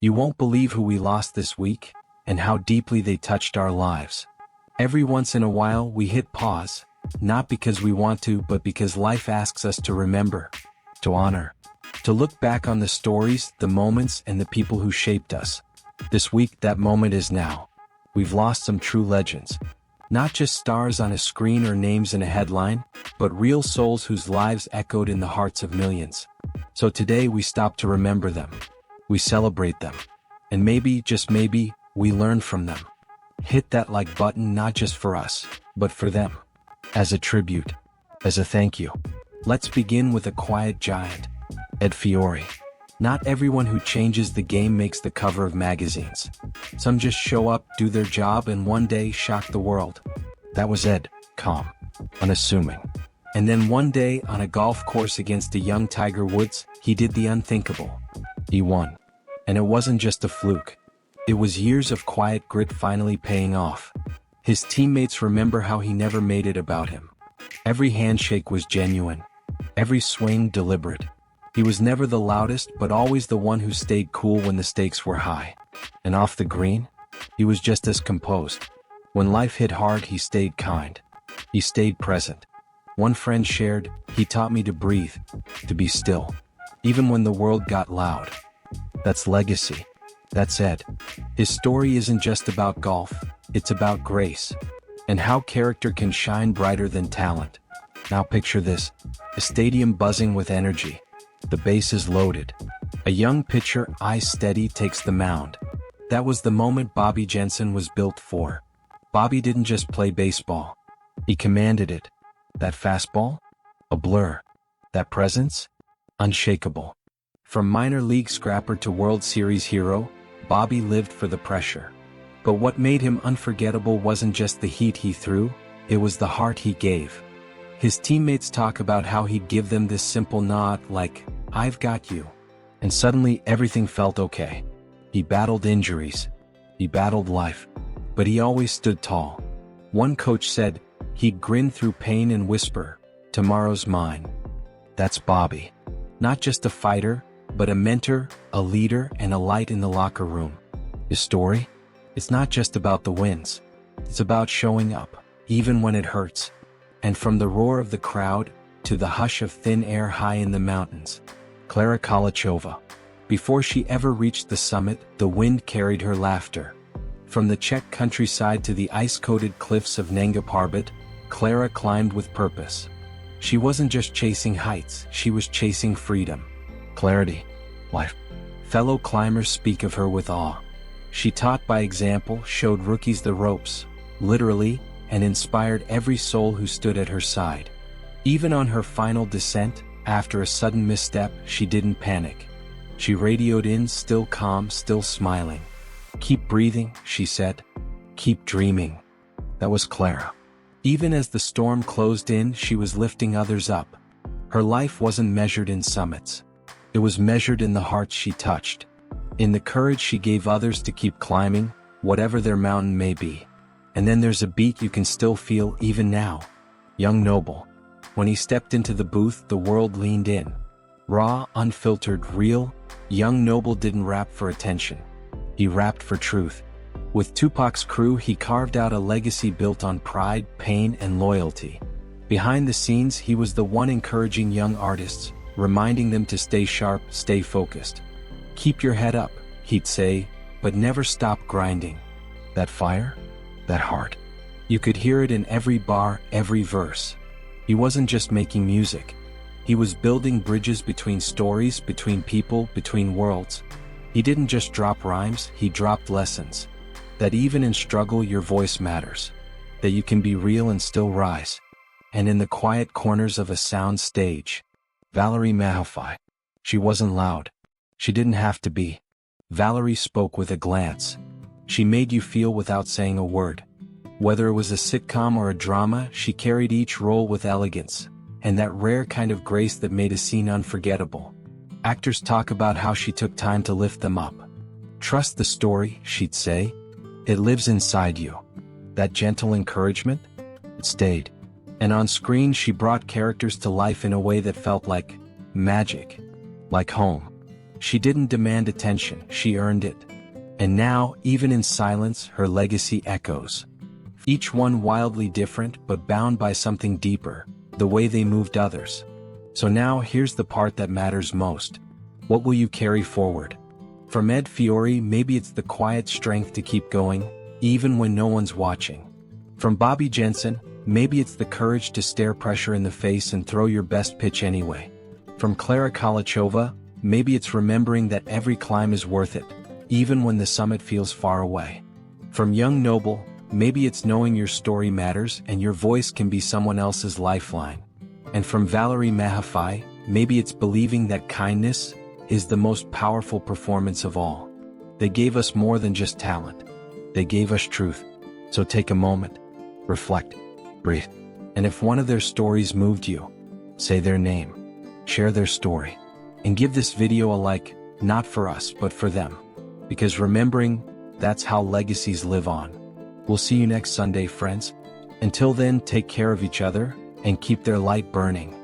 You won't believe who we lost this week, and how deeply they touched our lives. Every once in a while we hit pause, not because we want to, but because life asks us to remember, to honor, to look back on the stories, the moments, and the people who shaped us. This week, that moment is now. We've lost some true legends. Not just stars on a screen or names in a headline, but real souls whose lives echoed in the hearts of millions. So today we stop to remember them. We celebrate them. And maybe, just maybe, we learn from them. Hit that like button not just for us, but for them. As a tribute. As a thank you. Let's begin with a quiet giant. Ed Fiore. Not everyone who changes the game makes the cover of magazines. Some just show up, do their job, and one day shock the world. That was Ed, calm, unassuming. And then one day, on a golf course against a young Tiger Woods, he did the unthinkable. He won. And it wasn't just a fluke. It was years of quiet grit finally paying off. His teammates remember how he never made it about him. Every handshake was genuine. Every swing deliberate. He was never the loudest, but always the one who stayed cool when the stakes were high. And off the green, he was just as composed. When life hit hard, he stayed kind. He stayed present. One friend shared, "He taught me to breathe, to be still, even when the world got loud." That's legacy. That's Ed. His story isn't just about golf, it's about grace. And how character can shine brighter than talent. Now picture this, a stadium buzzing with energy. The bases loaded. A young pitcher, eyes steady, takes the mound. That was the moment Bobby Jensen was built for. Bobby didn't just play baseball. He commanded it. That fastball? A blur. That presence? Unshakable. From minor league scrapper to World Series hero, Bobby lived for the pressure. But what made him unforgettable wasn't just the heat he threw, it was the heart he gave. His teammates talk about how he'd give them this simple nod like, "I've got you." And suddenly everything felt okay. He battled injuries. He battled life. But he always stood tall. One coach said, he'd grin through pain and whisper, "Tomorrow's mine." That's Bobby. Not just a fighter, but a mentor, a leader, and a light in the locker room. His story? It's not just about the wins. It's about showing up, even when it hurts. And from the roar of the crowd, to the hush of thin air high in the mountains. Klara Kolichova. Before she ever reached the summit, the wind carried her laughter. From the Czech countryside to the ice-coated cliffs of Nanga Parbat, Klara climbed with purpose. She wasn't just chasing heights, she was chasing freedom. Clarity. Life. Fellow climbers speak of her with awe. She taught by example, showed rookies the ropes, literally, and inspired every soul who stood at her side. Even on her final descent, after a sudden misstep, she didn't panic. She radioed in, still calm, still smiling. "Keep breathing," she said. "Keep dreaming." That was Klara. Even as the storm closed in, she was lifting others up. Her life wasn't measured in summits. It was measured in the hearts she touched. In the courage she gave others to keep climbing, whatever their mountain may be. And then there's a beat you can still feel even now. Young Noble. When he stepped into the booth, the world leaned in. Raw, unfiltered, real, young Noble didn't rap for attention. He rapped for truth. With Tupac's crew, he carved out a legacy built on pride, pain, and loyalty. Behind the scenes, he was the one encouraging young artists, reminding them to stay sharp, stay focused. "Keep your head up," he'd say, "but never stop grinding." That fire? That heart. You could hear it in every bar, every verse. He wasn't just making music. He was building bridges between stories, between people, between worlds. He didn't just drop rhymes, he dropped lessons. That even in struggle your voice matters. That you can be real and still rise. And in the quiet corners of a sound stage, Valerie Mahafai. She wasn't loud. She didn't have to be. Valerie spoke with a glance. She made you feel without saying a word. Whether it was a sitcom or a drama, she carried each role with elegance, and that rare kind of grace that made a scene unforgettable. Actors talk about how she took time to lift them up. "Trust the story," she'd say. "It lives inside you." That gentle encouragement? It stayed. And on screen she brought characters to life in a way that felt like magic. Like home. She didn't demand attention, she earned it. And now, even in silence, her legacy echoes. Each one wildly different but bound by something deeper, the way they moved others. So now here's the part that matters most. What will you carry forward? From Ed Fiore, maybe it's the quiet strength to keep going, even when no one's watching. From Bobby Jensen, maybe it's the courage to stare pressure in the face and throw your best pitch anyway. From Klara Kalachova, maybe it's remembering that every climb is worth it, even when the summit feels far away. From Young Noble, maybe it's knowing your story matters and your voice can be someone else's lifeline. And from Valerie Mahafai, maybe it's believing that kindness is the most powerful performance of all. They gave us more than just talent. They gave us truth. So take a moment, reflect, breathe. And if one of their stories moved you, say their name, share their story, and give this video a like, not for us but for them. Because remembering, that's how legacies live on. We'll see you next Sunday, friends. Until then, take care of each other and keep their light burning.